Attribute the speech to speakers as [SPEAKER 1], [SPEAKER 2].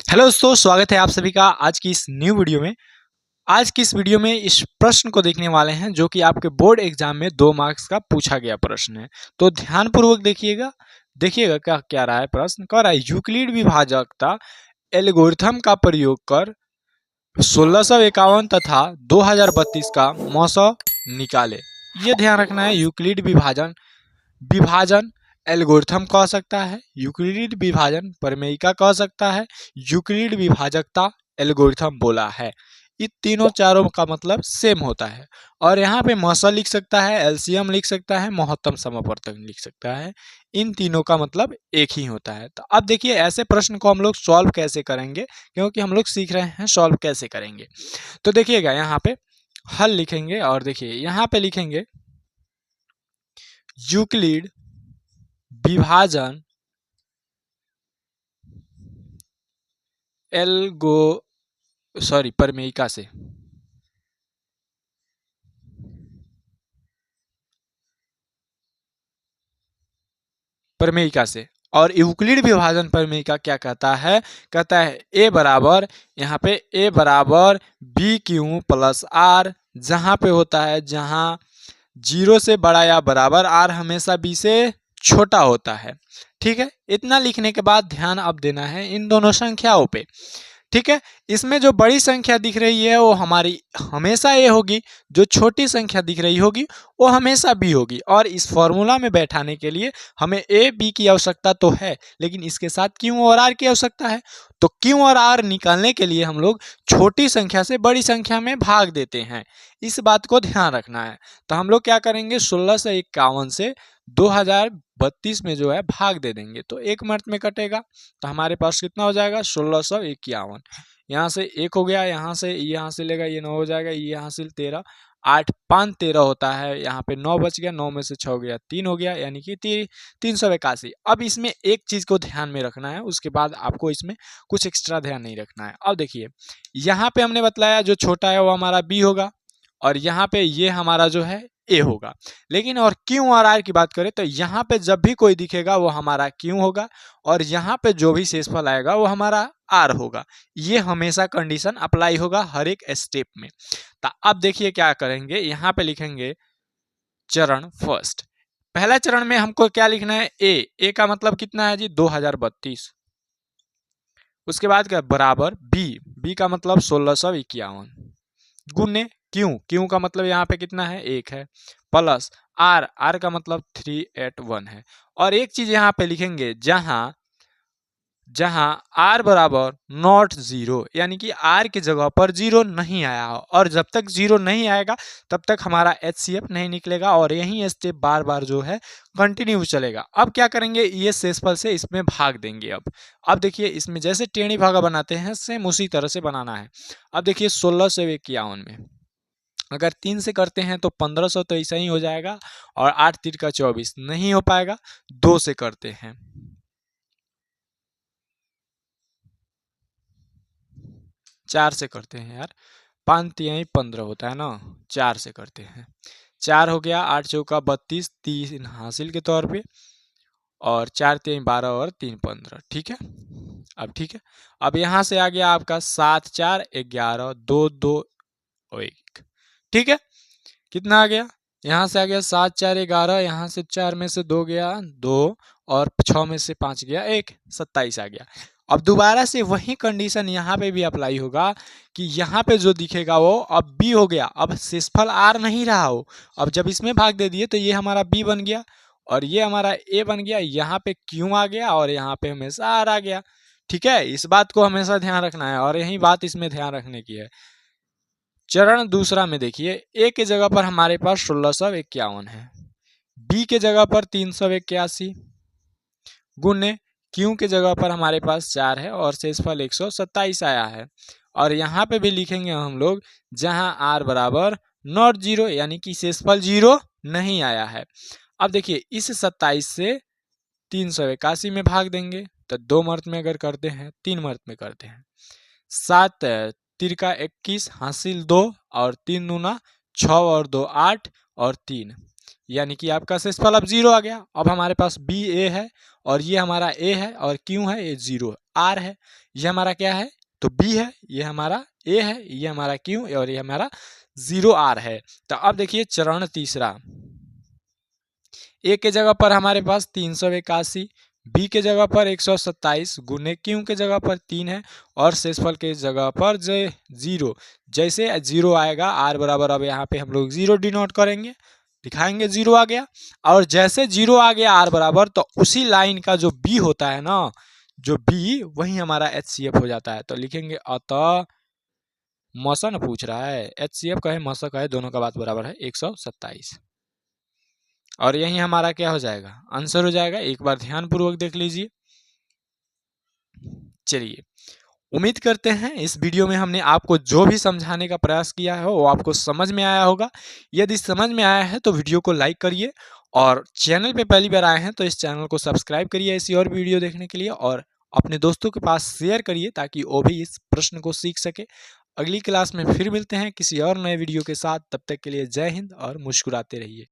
[SPEAKER 1] Hello दोस्तों, स्वागत है आप सभी का आज की इस न्यू वीडियो में। आज की इस वीडियो में इस प्रश्न को देखने वाले हैं जो कि आपके बोर्ड एग्जाम में 2 मार्क्स का पूछा गया प्रश्न है। तो ध्यानपूर्वक देखिएगा। देखिएगा क्या क्या रहा है प्रश्न। कह रहा है यूक्लिड विभाजकता एल्गोरिथम का प्रयोग कर 1651 तथा 2032 का मौसा निकाले। ये ध्यान रखना है। यूक्लिड विभाजन विभाजन एल्गोरिथम कह सकता है, यूक्लिड विभाजन प्रमेयिका कह सकता है, यूक्लिड विभाजकता एल्गोरिथम बोला है। ये तीनों चारों का मतलब सेम होता है। और यहाँ पे मौसा लिख सकता है, एलसीएम लिख सकता है, महत्तम समावर्तक लिख सकता है। इन तीनों का मतलब एक ही होता है। तो अब देखिए ऐसे प्रश्न को हम लोग सॉल्व कैसे करेंगे, क्योंकि हम लोग सीख रहे हैं सॉल्व कैसे करेंगे। तो देखिएगा यहाँ पे हल लिखेंगे और देखिए यहाँ पे लिखेंगे यूक्लिड विभाजन प्रमेयिका से और यूक्लिड विभाजन प्रमेयिका क्या कहता है? कहता है ए बराबर, यहाँ पे ए बराबर बी क्यू प्लस आर, जहां पे होता है जहां 0 से बड़ा या बराबर आर हमेशा बी से छोटा होता है। ठीक है, इतना लिखने के बाद ध्यान अब देना है इन दोनों संख्याओं पे। ठीक है, इसमें जो बड़ी संख्या दिख रही है वो हमारी हमेशा ए होगी, जो छोटी संख्या दिख रही होगी वो हमेशा बी होगी। और इस फॉर्मूला में बैठाने के लिए हमें ए बी की आवश्यकता तो है, लेकिन इसके साथ क्यू और आर की आवश्यकता है। तो क्यू और आर निकालने के लिए हम लोग छोटी संख्या से बड़ी संख्या में भाग देते हैं। इस बात को ध्यान रखना है। तो हम लोग क्या करेंगे, 1651 से 2032 में जो है भाग दे देंगे, तो 1 मिनट में कटेगा। तो हमारे पास कितना हो जाएगा, 1651। यहाँ से 1 हो गया, यहाँ से लेगा, ये 9 हो जाएगा, ये यहाँ से 13, 8 5 13 होता है। यहाँ पे 9 बच गया, 9 में से 6 हो गया, 3 हो गया, यानी कि 381। अब इसमें एक चीज को ध्यान में रखना है, उसके बाद आपको इसमें कुछ एक्स्ट्रा ध्यान नहीं रखना है। अब देखिए यहाँ पे हमने बतलाया जो छोटा है वो हमारा बी होगा, और यहाँ पे ये हमारा जो है ए होगा। लेकिन और क्यू और आर की बात करें तो यहाँ पे जब भी कोई दिखेगा वो हमारा क्यू होगा, और यहाँ पे जो भी शेषफल आएगा वो हमारा आर होगा। ये हमेशा कंडीशन अप्लाई होगा हर एक स्टेप में। तो अब देखिए क्या करेंगे, यहाँ पे लिखेंगे चरण फर्स्ट। पहला चरण में हमको क्या लिखना है, ए का मतलब कितना है जी, 2032। उसके बाद क्या, बराबर बी का मतलब 1651, गुने क्यू का मतलब यहाँ पे कितना है, 1 है, प्लस आर का मतलब 381 है। और एक चीज यहाँ पे लिखेंगे, जहां आर बराबर नॉट 0, यानी कि आर की जगह पर 0 नहीं आया हो। और जब तक 0 नहीं आएगा तब तक हमारा HCF नहीं निकलेगा, और यही स्टेप बार बार जो है कंटिन्यू चलेगा। अब क्या करेंगे, ये शेषफल से इसमें भाग देंगे। अब देखिए इसमें जैसे टेढ़ी भागा बनाते हैं सेम उसी तरह से बनाना है। अब देखिए 1651 में अगर 3 से करते हैं तो 1500 तो ऐसा ही हो जाएगा, और 8 3 का 24 नहीं हो पाएगा। 2 से करते हैं, 4 से करते हैं यार, 5 3 15 होता है ना, 4 से करते हैं। 4 हो गया, 8 चौका 32, 3 हासिल के तौर पे, और 4 3 12 और 3 15। ठीक है, अब ठीक है। अब यहाँ से आ गया आपका 7 4 11 2 2 और 1। ठीक है, कितना आ गया, यहाँ से आ गया 7 4 11, यहाँ से 4 में से 2 गया 2, और 6 में से 5 गया 1, 27 आ गया। अब दोबारा से वही कंडीशन यहाँ पे भी अप्लाई होगा कि यहाँ पे जो दिखेगा वो अब बी हो गया। अब शेषफल आर नहीं रहा हो, अब जब इसमें भाग दे दिए तो ये हमारा बी बन गया, और ये हमारा ए बन गया। यहाँ पे क्यू आ गया, और यहाँ पे हमेशा आर आ गया। ठीक है, इस बात को हमेशा ध्यान रखना है, और यही बात इसमें ध्यान रखने की है। चरण दूसरा में देखिए, ए के जगह पर हमारे पास 1651 है, बी के जगह पर 381, गुने क्यू के जगह पर हमारे पास 4 है, और शेषफल 127 आया है। और यहाँ पे भी लिखेंगे हम लोग जहां आर बराबर नॉट 0, यानी कि शेषफल 0 नहीं आया है। अब देखिए इस 27 से 381 में भाग देंगे, तो 2 मर्त में अगर करते हैं, 3 मर्त में करते हैं, 7 तिरका 21 हासिल 2, और 3 दूना 6 और 2 8 और 3, यानी कि आपका शेषफल अब 0 आ गया। अब हमारे पास बी ए है, और ये हमारा ए है, और क्यू है, ये 0 आर है, ये हमारा क्या है तो बी है, ये हमारा ए है, ये हमारा क्यू और ये हमारा 0R है। तो अब देखिए चरण तीसरा, ए के जगह पर हमारे पास 381, बी के जगह पर 127 गुने क्यू के जगह पर 3 है और शेषफल के जगह पर 0। जैसे 0 आएगा आर बराबर, अब यहाँ पे हम लोग 0 डिनोट करेंगे, दिखाएंगे 0 आ गया। और जैसे 0 आ गया आर बराबर, तो उसी लाइन का जो बी होता है ना, जो बी वही हमारा HCF हो जाता है। तो लिखेंगे अतः मौसा न पूछ रहा है, HCF कहे मौसा कहे, दोनों का बात बराबर है 127। और यही हमारा क्या हो जाएगा, आंसर हो जाएगा। एक बार ध्यान पूर्वक देख लीजिए। चलिए, उम्मीद करते हैं इस वीडियो में हमने आपको जो भी समझाने का प्रयास किया है वो आपको समझ में आया होगा। यदि समझ में आया है तो वीडियो को लाइक करिए, और चैनल पे पहली बार आए हैं तो इस चैनल को सब्सक्राइब करिए ऐसी और वीडियो देखने के लिए, और अपने दोस्तों के पास शेयर करिए ताकि वो भी इस प्रश्न को सीख सके। अगली क्लास में फिर मिलते हैं किसी और नए वीडियो के साथ, तब तक के लिए जय हिंद और मुस्कुराते रहिए।